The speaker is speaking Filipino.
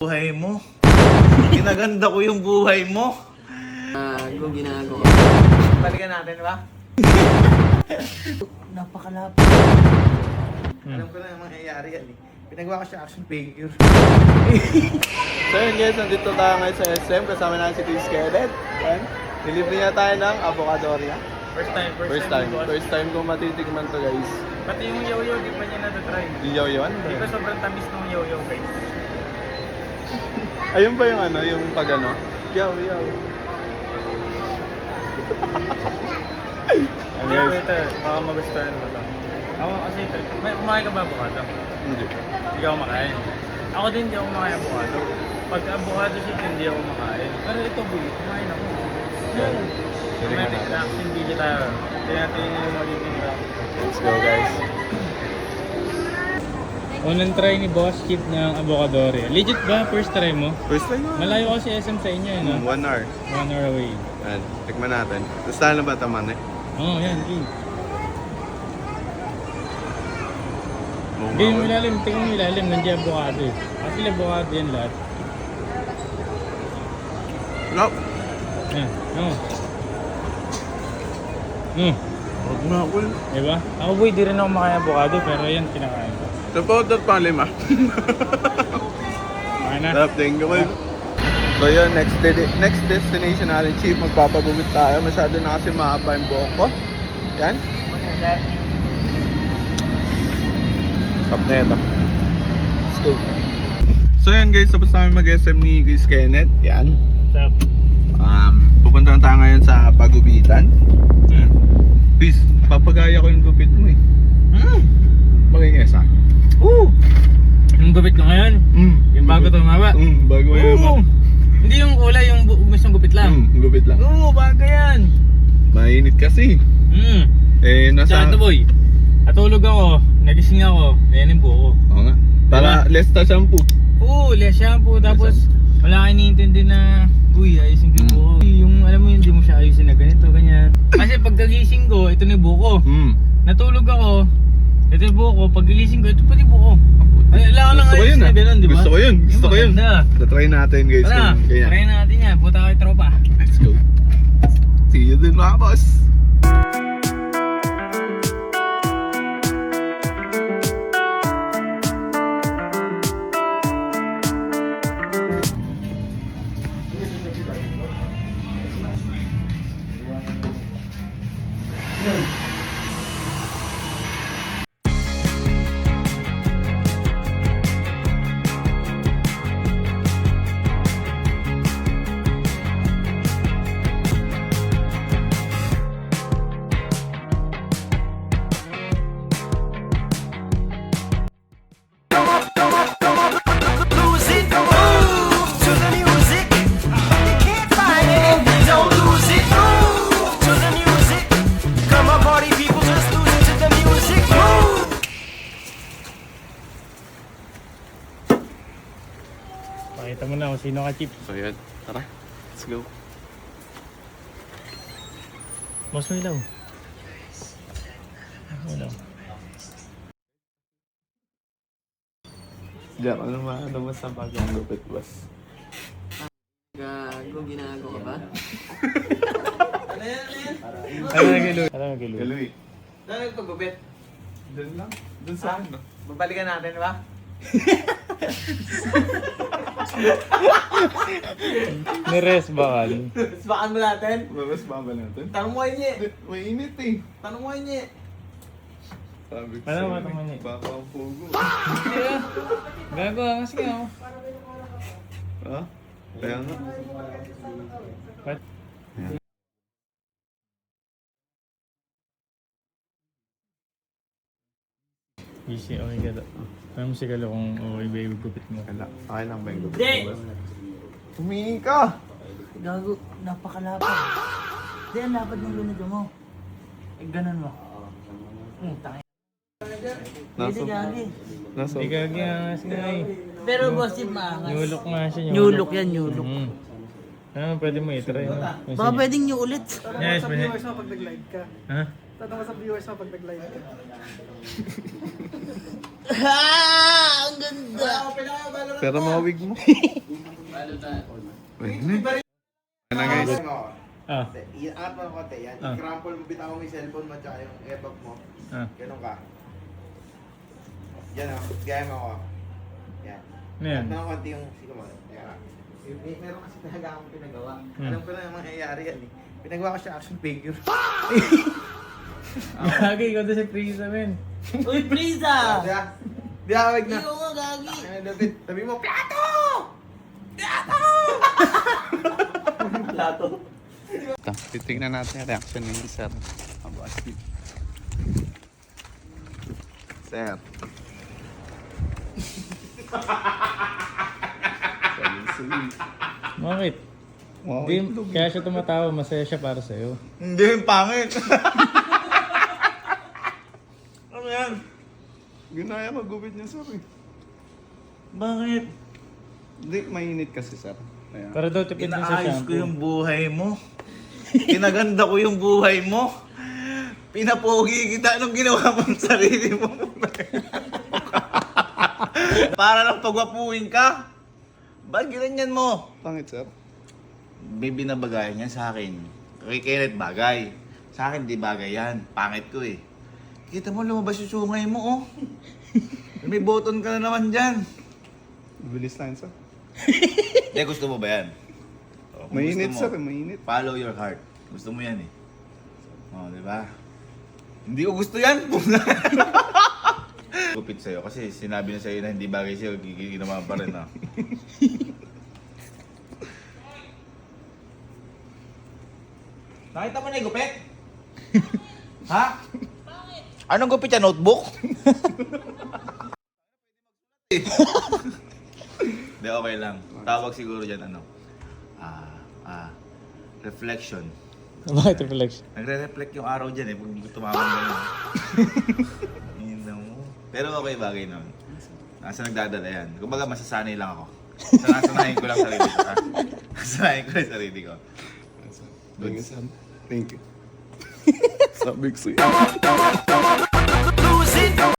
Buhay mo. Ginaganda ko yung buhay mo. Ginagawa. Balikan natin, ba? Napakalapit. Alam ko na yung mangyayari yan eh. Pinagawa ko siya action figure. So yun guys, nandito tayo ngayon sa SM. Kasama natin si Chris Kenneth. And nilibre niya tayo ng Avocadoria. First time kong matitikman to guys. Pati yung yo-yo, di pa niya natatry. Diyaw yun? Di ba sobrang tamis ng yo-yo, guys? Ayun ba yung ano, yung pag ano? Yaw. Ano yun? Ito, baka magustuhan mo ito. Ako kasi ito, kumakain ka ba avocado? Hindi. Hindi ako makain. Ako din hindi ako makain avocado. Pag avocado shake, hindi ako makain. Pero ito, boy, kumain ako. Yan. Automatic reaction video tayo. Tingnan natin yung magiging reaction. Let's go guys. Unang try ni Boss Chip ng Avocadoria. Legit ba? First try mo? First time mo? Malayo kasi SM sa inyo, no? 1 hour. 1 hour away. Ayan, tikman natin. Tapos tayo na ba taman eh? Oo, yan, okay. Hindi yung ilalim, tingnan mo ilalim, nandiyan avocado eh. Actually avocado yan lahat. Nope. Yan, no. Huwag na ako yun. Diba? Ako boy, di rin ako makain avocado pero yan, kinakain ko. Sa powder pa 5. Makain na. Love, thank you. So yun, next destination natin, Chief. Magpapagumit tayo. Masyado na kasi mahaba yung buhok ko. Yan. Stop na ito. Let's go. So yan guys, tapos namin mag-SM ni Chris Kenneth. Yan. Stop. Pupunta na tayo ngayon sa Pagubitan. Chris, papagaya ko yung gupit mo eh. Magingesa. Yung gupit ko ngayon? Yung bago ito maba? Bago yan. Hindi yung kulay, yung mismong gupit lang? Gupit lang. Oo, bago yan! Mainit kasi. Eh, nasa... Tsaka ito boy, natulog ako, nagising ako, ayan yung buko. Oo nga. Para Lesta shampoo. Oo, less shampoo, tapos wala kayo nintindi na uy, ayusin ko yung buko. Yung alam mo yun, hindi mo siya ayusin na ganito, ganyan. Kasi pagkagising ko, ito na yung buko. Natulog ako, ito yung buko, pagkagising ko, ito pati buko. Ay, wala ka lang ayusin na ganun, di ba? Gusto ko yun. Gusto ko yun. Try natin guys. Wala, try natin yan, puta kayo tropa. Let's go. See you din mga boss. Pakita mo na kung sino ka, Chip. So yan. Tara. Let's go. Boss mo ilaw. Ilaw. Diyan, ano mo sa bagyang lupit, boss? Gago, ginagawa ka ba? Ano nagilo? Ano nagilo? Galuy. Saan nagpagupit? Doon lang. Doon sa ano? Babalikan natin, ba? Ni-rest ba ka? Bakan mo natin. Babas ba ba natin? Tanong mo niya. May init eh. Tanong mo niya. Sabi ko Ano sa'yo, ba naman eh? baka ang pugo. Gago ah, kasi nga ako. Ha? Kaya nga. What? Easy, okay ka daw. Parang mo sigalo kung okay ba yung gupit mo. Okay lang ba yung lupit Hindi. mo, boss? Humingi ka! Gago, napakalapit. Hindi, ang lapad ng lunod mo. Eh, ganun mo. Tangin. Hindi gagi. Nasa... Hindi ka gyangas nga eh. Pero boss, Chip, maangas. Nyulok nga siya. Nyulok yan, nyulok. Ano, pwede mo i-try. No? Baka pwedeng nyo ulit. Yes, pwede. Pag nag-live ka. Ha? Tanong ko sa viewers mo pag nag-live ka. Ang ganda! Pero mawig mo. Wait na. Ano na guys? Ah. Iangat mo ng konti yan. Ah. I-crumple mo, bitaw mo yung cellphone mo tsaka yung airbag mo. Ah. Ganun ka. Yan o, gaya mo ako. Yan. Ano yan? Iangat mo ng konti yung siko mo. Yan. Meron kasi talaga akong pinagawa. Alam ko na yung mangyayari yan eh. Pinagawa ko siya action figure. Gagi, ikaw doon si Prisa, men. Uy, Prisa! Di awag na. Iyo nga, gagi! Ano David? Sabi mo, plato! Plato. Titignan natin yung reaction ni Sir. Abasti. Sir. Bakit? Wow, Di, kaya siya tumatawa, masaya siya para sa'yo. Hindi, yung pangit. Ano yan? Ginaya magupit niya, Sir. Eh. Bakit? Hindi, mainit kasi, Sir. Kaya. Para daw tipid din sa Inaayos ko shampoo. yung buhay mo. Pinaganda ko yung buhay mo. Pinapogi kita. Anong ginawa mo sa sarili mo? Para lang pagwapuin ka. Ba't ginanyan mo? Pangit, Sir. May binabagayan yan sa akin. Kay Kenneth bagay. Sa akin di bagay yan. Pangit ko eh. Kita mo lumabas yung sungay mo oh. May button ka na naman dyan. Bilis lang, Sir. Eh, gusto mo ba yan? Oh, kung Mainit, gusto mo, Sir. Mainit. follow your heart. Gusto mo yan eh. Oh, di ba? Hindi ko gusto yan. Gupit sa'yo kasi sinabi na sa'yo na hindi bagay sa'yo, ginawa pa rin ah. Nakita mo na yung gupit? Ha? Anong gupit yan? Notebook? Hindi, okay lang. Tawag siguro dyan ano. Reflection. Bakit reflection? Nagre-reflect yung araw dyan eh, pag tumawag gano'n. Yun na mo. Pero okay, bagay naman. Nasa nagdadala yan. Kumbaga, masasanay lang ako. Nasanayin ko lang sarili ko. Ha? Nasanayin ko lang sarili ko. Thank you, Sir. Thank you. Sabi ko sa'yo.